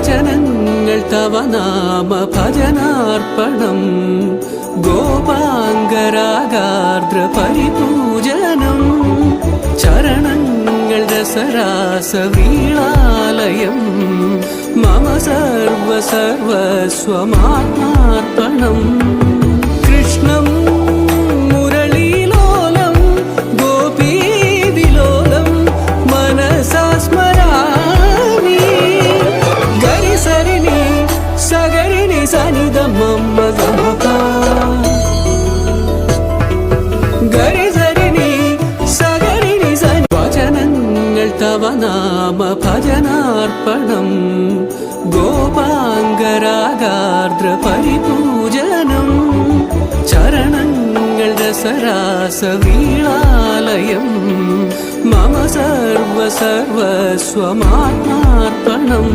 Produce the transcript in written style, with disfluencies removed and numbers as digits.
വചനങ്ങൾ തവ നാമ ഭജനാർപ്പണം ഗോപാംഗരാഗാർദ്ര പരിപൂജനം ചരണങ്ങൾ രസരാസവീളാലയം മമ സർവസ്വമാത്മാർപ്പണം കൃഷ്ണം മുരളീലോലം ഗോപീവിലോലം മനസാ സ്മരാമി ഗരിസരിണി സഗരിണി സനിധ മമ്മ ഗമപ ഗരിസരിണി സഗരിണി സനി വചനങ്ങൾ തവ നാമ ഭജനാർപ്പണം ഗോപാംഗരാഗാർദ്ര പരിപൂജനം ചരണങ്ങൾ രസരാസവീളാലയം മമ സർവസ്വമാത്മാർപ്പണം